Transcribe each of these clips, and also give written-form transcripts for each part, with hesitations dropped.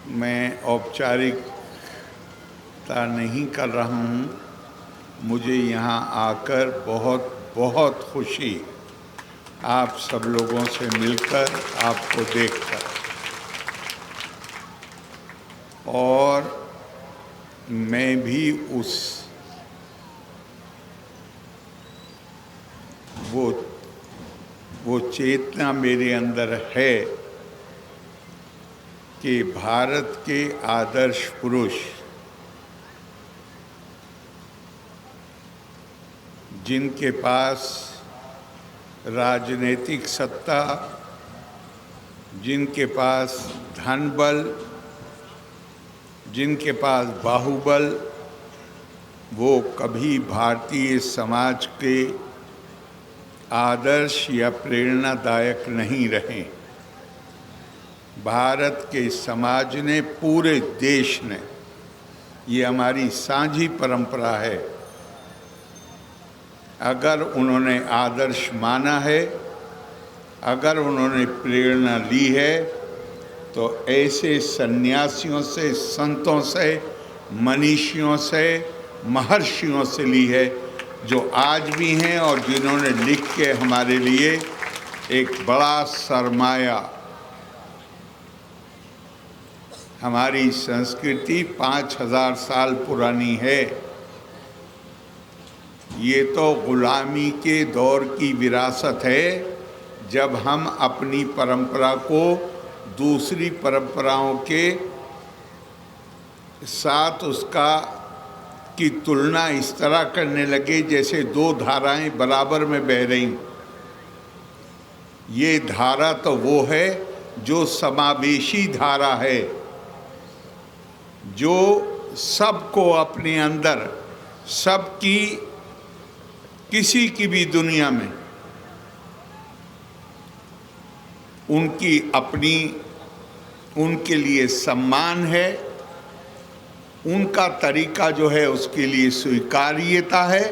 मैं औपचारिकता नहीं कर रहा हूँ। मुझे यहाँ आकर बहुत बहुत खुशी, आप सब लोगों से मिलकर, आपको देखकर। और मैं भी वो चेतना मेरे अंदर है कि भारत के आदर्श पुरुष जिनके पास राजनीतिक सत्ता, जिनके पास धन बल, जिनके पास बाहुबल, वो कभी भारतीय समाज के आदर्श या प्रेरणादायक नहीं रहे। भारत के समाज ने, पूरे देश ने, ये हमारी साझी परंपरा है, अगर उन्होंने आदर्श माना है, अगर उन्होंने प्रेरणा ली है, तो ऐसे सन्यासियों से, संतों से, मनीषियों से, महर्षियों से ली है जो आज भी हैं और जिन्होंने लिख के हमारे लिए एक बड़ा सरमाया। हमारी संस्कृति 5000 साल पुरानी है। ये तो गुलामी के दौर की विरासत है, जब हम अपनी परंपरा को दूसरी परंपराओं के साथ उसका की तुलना इस तरह करने लगे जैसे दो धाराएं बराबर में बह रही। ये धारा तो वो है जो समावेशी धारा है, जो सबको अपने अंदर, सबकी, किसी की भी दुनिया में उनकी अपनी, उनके लिए सम्मान है, उनका तरीका जो है उसके लिए स्वीकार्यता है।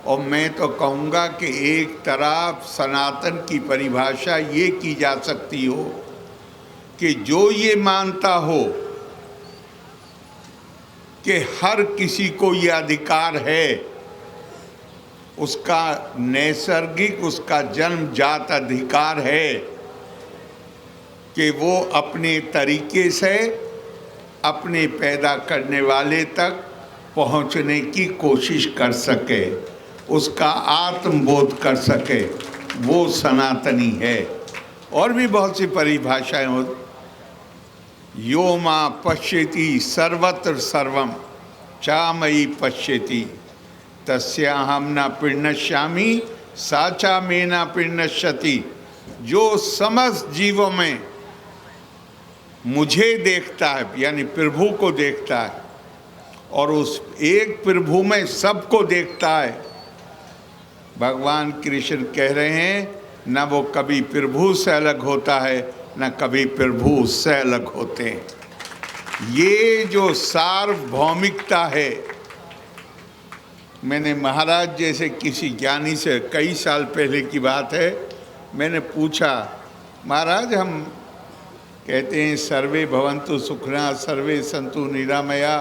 और मैं तो कहूँगा कि एक तरफ सनातन की परिभाषा ये की जा सकती हो कि जो ये मानता हो कि हर किसी को ये अधिकार है, उसका नैसर्गिक, उसका जन्मजात अधिकार है कि वो अपने तरीके से अपने पैदा करने वाले तक पहुंचने की कोशिश कर सके, उसका आत्मबोध कर सके, वो सनातनी है। और भी बहुत सी परिभाषाएं हो, यो मां पश्यति सर्वत्र सर्वम चामयि पश्यति तस्याहम न प्रीणश्यामि साचा में न प्रीणश्यति। जो समस्त जीवों में मुझे देखता है, यानी प्रभु को देखता है, और उस एक प्रभु में सबको देखता है। भगवान कृष्ण कह रहे हैं, न वो कभी प्रभु से अलग होता है, न कभी प्रभु उससे अलग होते हैं। ये जो सार्वभौमिकता है, मैंने महाराज जैसे किसी ज्ञानी से, कई साल पहले की बात है, मैंने पूछा, महाराज हम कहते हैं सर्वे भवन्तु सुखिनः सर्वे सन्तु निरामया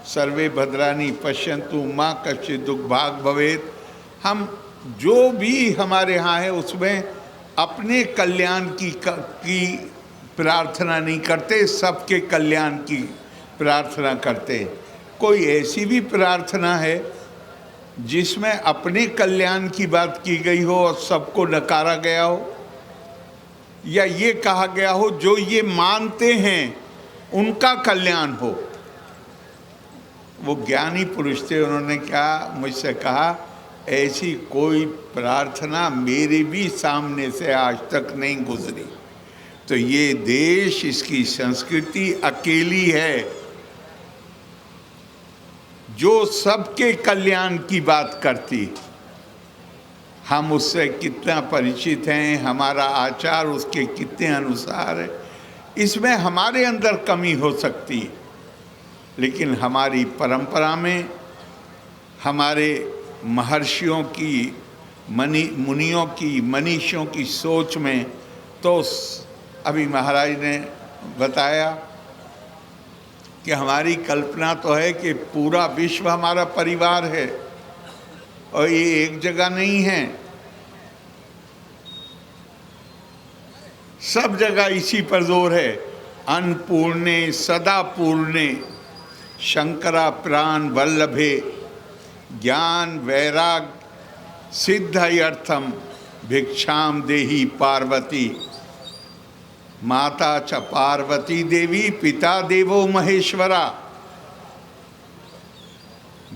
सर्वे भद्राणि पश्यन्तु माँ कश्चित् दुर्भाग् भवेत्। हम जो भी हमारे यहाँ है उसमें अपने कल्याण की प्रार्थना नहीं करते, सबके कल्याण की प्रार्थना करते। कोई ऐसी भी प्रार्थना है जिसमें अपने कल्याण की बात की गई हो और सबको नकारा गया हो, या ये कहा गया हो जो ये मानते हैं उनका कल्याण हो? वो ज्ञानी पुरुष थे, उन्होंने क्या मुझसे कहा, ऐसी कोई प्रार्थना मेरे भी सामने से आज तक नहीं गुजरी। तो ये देश, इसकी संस्कृति अकेली है जो सबके कल्याण की बात करती। हम उससे कितना परिचित हैं, हमारा आचार उसके कितने अनुसार है, इसमें हमारे अंदर कमी हो सकती है, लेकिन हमारी परंपरा में, हमारे महर्षियों की, मुनियों की, मनीषियों की सोच में, तो अभी महाराज ने बताया कि हमारी कल्पना तो है कि पूरा विश्व हमारा परिवार है और ये एक जगह नहीं है, सब जगह इसी पर जोर है। अन्नपूर्णे सदा पूर्णे शंकरा प्राण वल्लभे ज्ञान वैराग सिद्धयर्थम भिक्षाम देहि पार्वती। माता च पार्वती देवी पिता देवो महेश्वरा।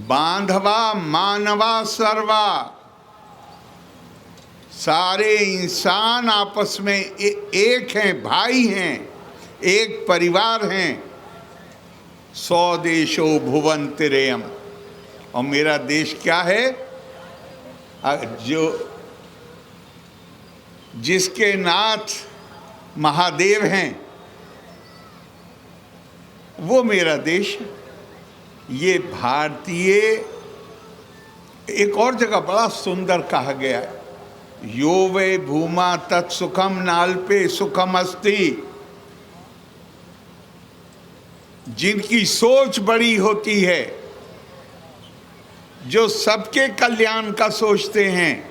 बांधवा मानवा सर्वा। सारे इंसान आपस में एक हैं, भाई हैं, एक परिवार हैं। सौ देशो भुवन तिरेयम। और मेरा देश क्या है? जो जिसके नाथ महादेव हैं, वो मेरा देश है। ये भारतीय, एक और जगह बड़ा सुंदर कहा गया है, यो वे भूमा तत्सुखम नाल्पे सुखम अस्ति। जिनकी सोच बड़ी होती है, जो सबके कल्याण का सोचते हैं,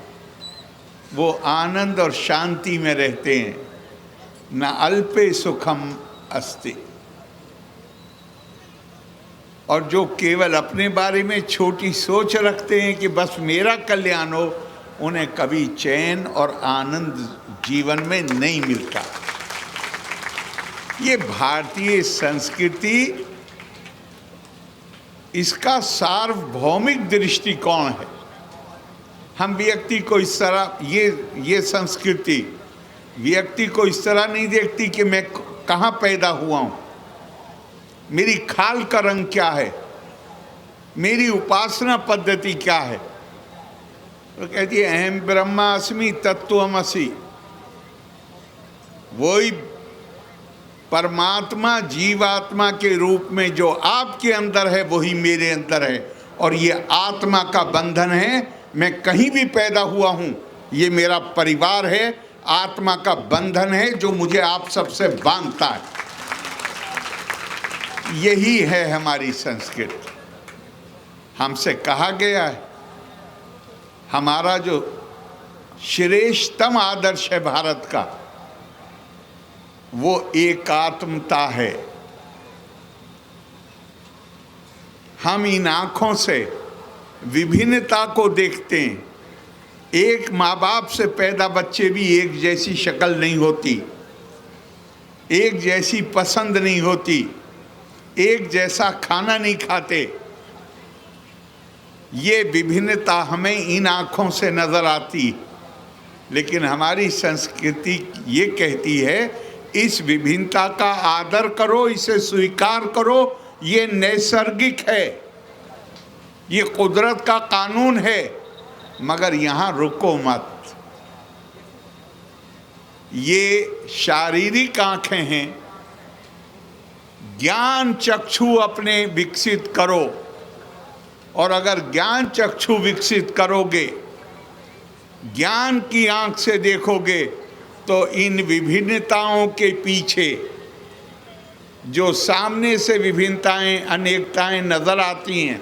वो आनंद और शांति में रहते हैं। न अल्पे सुखम अस्ति। और जो केवल अपने बारे में छोटी सोच रखते हैं कि बस मेरा कल्याण हो, उन्हें कभी चैन और आनंद जीवन में नहीं मिलता। ये भारतीय संस्कृति, इसका सार्वभौमिक दृष्टिकोण है। हम व्यक्ति को इस तरह, ये संस्कृति व्यक्ति को इस तरह नहीं देखती कि मैं कहाँ पैदा हुआ हूँ, मेरी खाल का रंग क्या है, मेरी उपासना पद्धति क्या है। तो कहती है अहम ब्रह्मास्मि तत्त्वमसि। वही परमात्मा जीवात्मा के रूप में जो आपके अंदर है, वही मेरे अंदर है। और ये आत्मा का बंधन है। मैं कहीं भी पैदा हुआ हूँ, ये मेरा परिवार है। आत्मा का बंधन है जो मुझे आप सबसे बांधता है। यही है हमारी संस्कृति। हमसे कहा गया है, हमारा जो श्रेष्ठतम आदर्श है भारत का, वो एकात्मता है। हम इन आँखों से विभिन्नता को देखते हैं। एक माँ बाप से पैदा बच्चे भी एक जैसी शक्ल नहीं होती, एक जैसी पसंद नहीं होती, एक जैसा खाना नहीं खाते। ये विभिन्नता हमें इन आँखों से नज़र आती, लेकिन हमारी संस्कृति ये कहती है इस विभिन्नता का आदर करो, इसे स्वीकार करो। ये नैसर्गिक है, ये कुदरत का कानून है, मगर यहाँ रुको मत। ये शारीरिक आँखें हैं, ज्ञान चक्षु अपने विकसित करो। और अगर ज्ञान चक्षु विकसित करोगे, ज्ञान की आँख से देखोगे, तो इन विभिन्नताओं के पीछे जो सामने से विभिन्नताएं, अनेकताएं नजर आती हैं,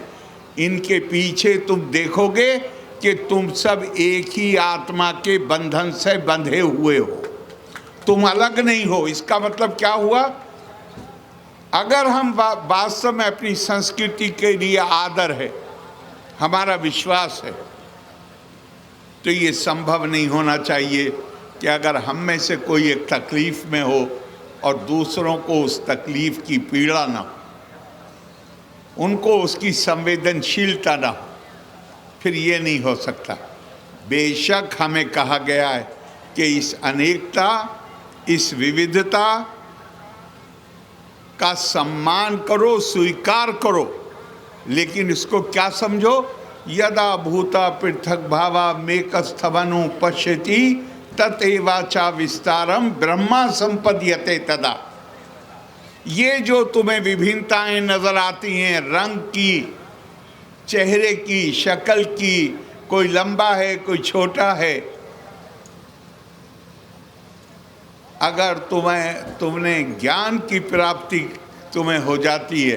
इनके पीछे तुम देखोगे कि तुम सब एक ही आत्मा के बंधन से बंधे हुए हो, तुम अलग नहीं हो। इसका मतलब क्या हुआ? अगर हम वास्तव में अपनी संस्कृति के लिए आदर है, हमारा विश्वास है, तो ये संभव नहीं होना चाहिए कि अगर हम में से कोई एक तकलीफ में हो और दूसरों को उस तकलीफ की पीड़ा ना हो, उनको उसकी संवेदनशीलता ना हो, फिर ये नहीं हो सकता। बेशक हमें कहा गया है कि इस अनेकता, इस विविधता का सम्मान करो, स्वीकार करो, लेकिन इसको क्या समझो? यदा भूता पृथक भावा मेकस्थवनु पश्यति ततेवाचा विस्तारम ब्रह्मा संपद्यते तदा। ये जो तुम्हें विभिन्नताएं नजर आती हैं, रंग की, चेहरे की, शक्ल की, कोई लंबा है कोई छोटा है, अगर तुमने ज्ञान की प्राप्ति तुम्हें हो जाती है,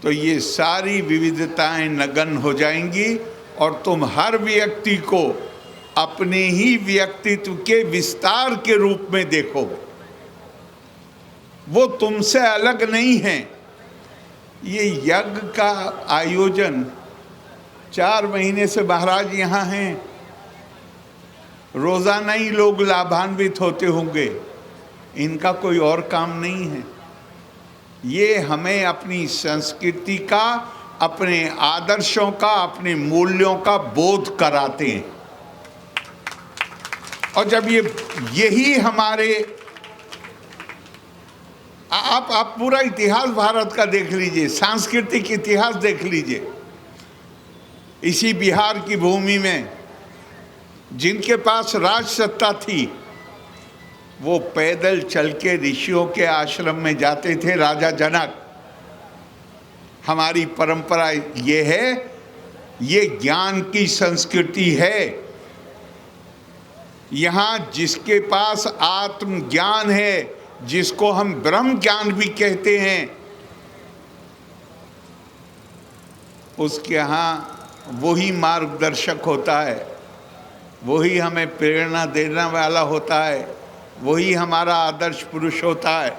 तो ये सारी विविधताएं नगण्य हो जाएंगी और तुम हर व्यक्ति को अपने ही व्यक्तित्व के विस्तार के रूप में देखोगे। वो तुमसे अलग नहीं है। ये यज्ञ का आयोजन 4 महीने से महाराज यहाँ हैं, रोजाना ही लोग लाभान्वित होते होंगे, इनका कोई और काम नहीं है। ये हमें अपनी संस्कृति का, अपने आदर्शों का, अपने मूल्यों का बोध कराते हैं। और जब यही हमारे आप पूरा इतिहास भारत का देख लीजिए, सांस्कृतिक इतिहास देख लीजिए। इसी बिहार की भूमि में जिनके पास राज सत्ता थी, वो पैदल चल के ऋषियों के आश्रम में जाते थे। राजा जनक, हमारी परंपरा ये है, ये ज्ञान की संस्कृति है। यहाँ जिसके पास आत्मज्ञान है, जिसको हम ब्रह्म ज्ञान भी कहते हैं, उसके यहाँ वही मार्गदर्शक होता है, वही हमें प्रेरणा देने वाला होता है, वही हमारा आदर्श पुरुष होता है।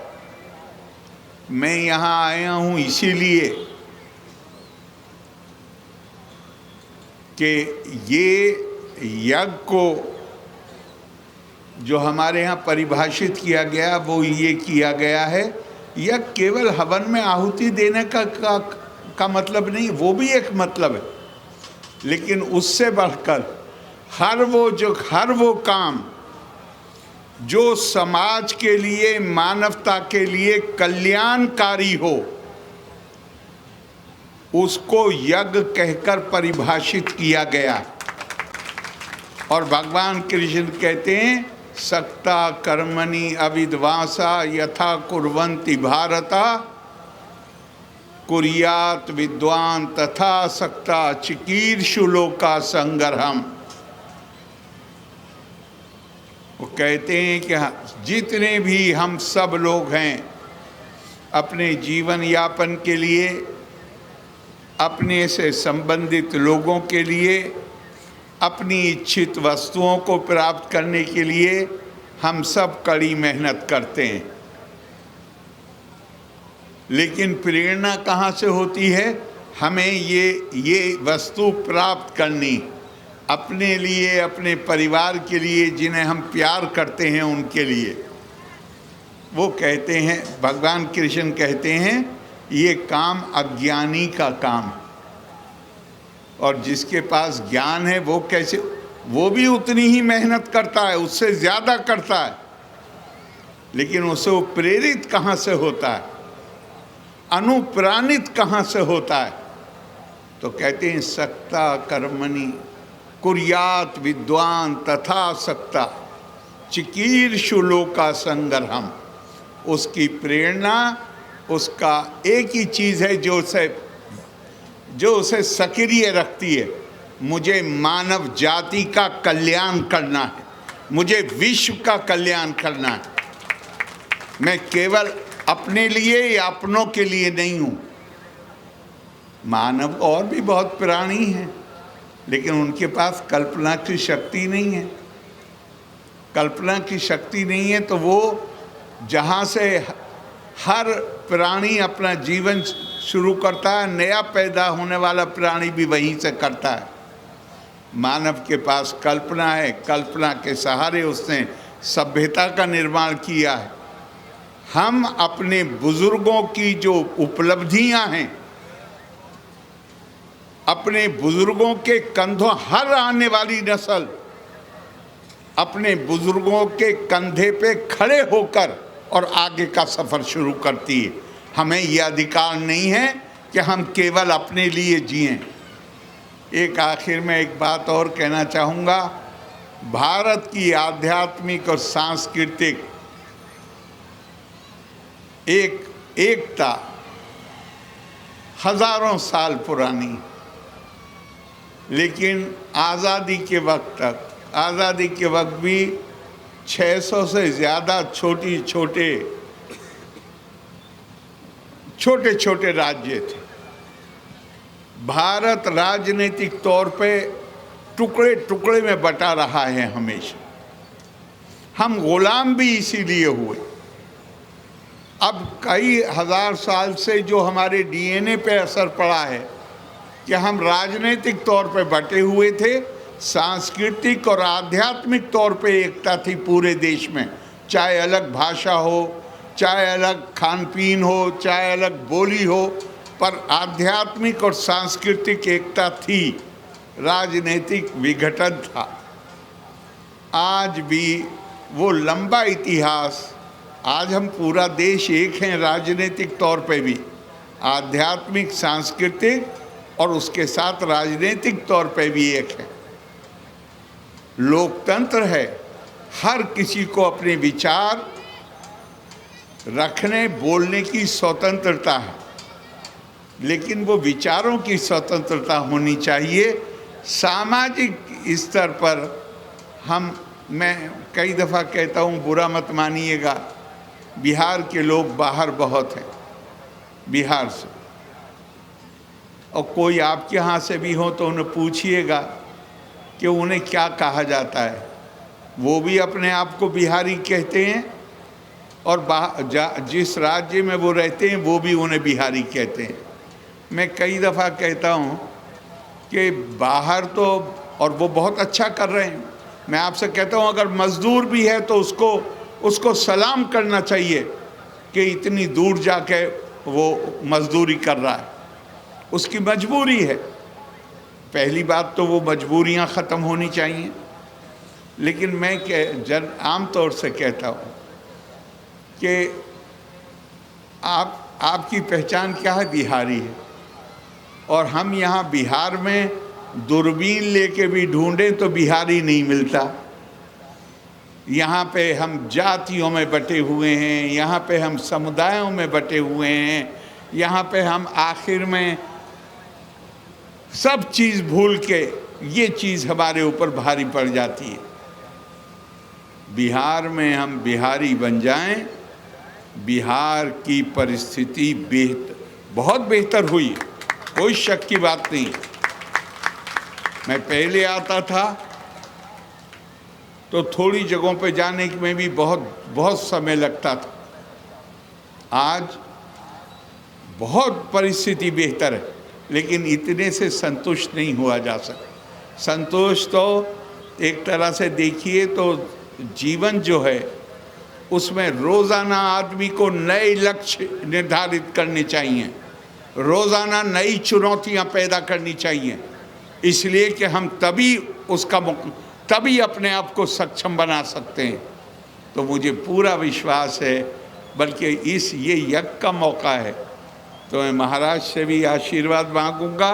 मैं यहाँ आया हूँ इसीलिए कि ये यज्ञ को जो हमारे यहाँ परिभाषित किया गया, वो ये किया गया है, यह केवल हवन में आहुति देने का मतलब नहीं, वो भी एक मतलब है, लेकिन उससे बढ़कर हर वो काम जो समाज के लिए, मानवता के लिए कल्याणकारी हो, उसको यज्ञ कहकर परिभाषित किया गया। और भगवान कृष्ण कहते हैं, सक्ता कर्मणि अविद्वांसा यथा कुर्वन्ति भारता कुर्यात विद्वान तथा सक्ता चिकीर्षु लोका संग्रहम। वो कहते हैं कि जितने भी हम सब लोग हैं, अपने जीवन यापन के लिए, अपने से संबंधित लोगों के लिए, अपनी इच्छित वस्तुओं को प्राप्त करने के लिए हम सब कड़ी मेहनत करते हैं। लेकिन प्रेरणा कहाँ से होती है? हमें ये वस्तु प्राप्त करनी, अपने लिए, अपने परिवार के लिए, जिन्हें हम प्यार करते हैं उनके लिए। वो कहते हैं, भगवान कृष्ण कहते हैं, ये काम अज्ञानी का काम, और जिसके पास ज्ञान है वो कैसे, वो भी उतनी ही मेहनत करता है, उससे ज़्यादा करता है, लेकिन उसे वो प्रेरित कहाँ से होता है, अनुप्राणित कहाँ से होता है? तो कहते हैं, सक्ता कर्मणि कुर्यात विद्वान तथा सक्ता चिकीर्षु लोका संग्रहम। उसकी प्रेरणा, उसका एक ही चीज़ है जो उसे सक्रिय रखती है, मुझे मानव जाति का कल्याण करना है, मुझे विश्व का कल्याण करना है। मैं केवल अपने लिए या अपनों के लिए नहीं हूँ। मानव और भी बहुत प्राणी हैं, लेकिन उनके पास कल्पना की शक्ति नहीं है। कल्पना की शक्ति नहीं है तो वो जहाँ से हर प्राणी अपना जीवन शुरू करता है, नया पैदा होने वाला प्राणी भी वहीं से करता है। मानव के पास कल्पना है, कल्पना के सहारे उसने सभ्यता का निर्माण किया है। हम अपने बुजुर्गों की जो उपलब्धियां हैं, अपने बुजुर्गों के कंधों, हर आने वाली नस्ल अपने बुजुर्गों के कंधे पे खड़े होकर और आगे का सफ़र शुरू करती है। हमें यह अधिकार नहीं है कि हम केवल अपने लिए जिएं। एक आखिर में एक बात और कहना चाहूँगा, भारत की आध्यात्मिक और सांस्कृतिक एकता हजारों साल पुरानी, लेकिन आज़ादी के वक्त भी 600 से ज़्यादा छोटे छोटे छोटे राज्य थे। भारत राजनीतिक तौर पे टुकड़े टुकड़े में बटा रहा है हमेशा। हम गुलाम भी इसीलिए हुए। अब कई हजार साल से जो हमारे डीएनए पे असर पड़ा है कि हम राजनीतिक तौर पे बटे हुए थे, सांस्कृतिक और आध्यात्मिक तौर पे एकता थी पूरे देश में, चाहे अलग भाषा हो, चाहे अलग खान पीन हो, चाहे अलग बोली हो, पर आध्यात्मिक और सांस्कृतिक एकता थी, राजनीतिक विघटन था। आज भी वो लंबा इतिहास, आज हम पूरा देश एक हैं राजनीतिक तौर पे भी, आध्यात्मिक सांस्कृतिक और उसके साथ राजनीतिक तौर पे भी एक है। लोकतंत्र है, हर किसी को अपने विचार रखने बोलने की स्वतंत्रता है, लेकिन वो विचारों की स्वतंत्रता होनी चाहिए। सामाजिक स्तर पर मैं कई दफ़ा कहता हूँ, बुरा मत मानिएगा, बिहार के लोग बाहर बहुत हैं, बिहार से, और कोई आपके यहाँ से भी हो तो उन्हें पूछिएगा कि उन्हें क्या कहा जाता है। वो भी अपने आप को बिहारी कहते हैं, और जिस राज्य में वो रहते हैं वो भी उन्हें बिहारी कहते हैं। मैं कई दफ़ा कहता हूँ कि बाहर तो, और वो बहुत अच्छा कर रहे हैं, मैं आपसे कहता हूँ अगर मज़दूर भी है तो उसको सलाम करना चाहिए कि इतनी दूर जाके वो मज़दूरी कर रहा है, उसकी मजबूरी है। पहली बात तो वो मजबूरियाँ ख़त्म होनी चाहिए। लेकिन मैं आम तौर से कहता हूँ कि आपकी पहचान क्या है? बिहारी है। और हम यहाँ बिहार में दूरबीन लेके भी ढूंढें तो बिहारी नहीं मिलता। यहाँ पे हम जातियों में बटे हुए हैं, यहाँ पे हम समुदायों में बटे हुए हैं, यहाँ पे हम आखिर में सब चीज़ भूल के ये चीज़ हमारे ऊपर भारी पड़ जाती है। बिहार में हम बिहारी बन जाएं, बिहार की परिस्थिति बहुत बेहतर हुई, कोई शक की बात नहीं। मैं पहले आता था तो थोड़ी जगहों पे जाने में भी बहुत समय लगता था। आज बहुत परिस्थिति बेहतर है, लेकिन इतने से संतुष्ट नहीं हुआ जा सकता। संतोष तो एक तरह से देखिए तो जीवन जो है उसमें रोज़ाना आदमी को नए लक्ष्य निर्धारित करने चाहिए, रोज़ाना नई चुनौतियां पैदा करनी चाहिए, इसलिए कि हम तभी अपने आप को सक्षम बना सकते हैं। तो मुझे पूरा विश्वास है, बल्कि ये यज्ञ का मौका है, तो मैं महाराज से भी आशीर्वाद मांगूंगा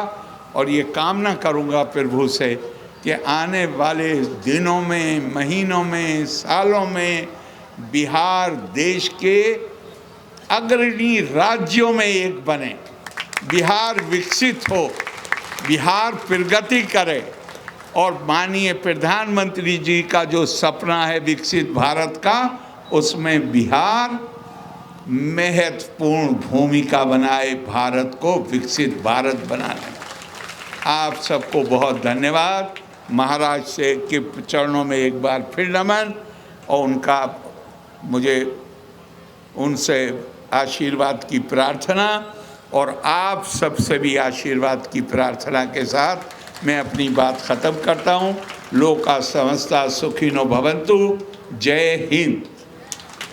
और ये कामना करूंगा प्रभु से कि आने वाले दिनों में, महीनों में, सालों में बिहार देश के अग्रणी राज्यों में एक बने, बिहार विकसित हो, बिहार प्रगति करे, और माननीय प्रधानमंत्री जी का जो सपना है विकसित भारत का, उसमें बिहार महत्वपूर्ण भूमिका बनाए भारत को विकसित भारत बनाने में। आप सबको बहुत धन्यवाद। महाराज से के चरणों में एक बार फिर नमन, और मुझे उनसे आशीर्वाद की प्रार्थना, और आप सबसे भी आशीर्वाद की प्रार्थना के साथ मैं अपनी बात ख़त्म करता हूँ। लोका समस्ता सुखिनो भवन्तु। जय हिंद।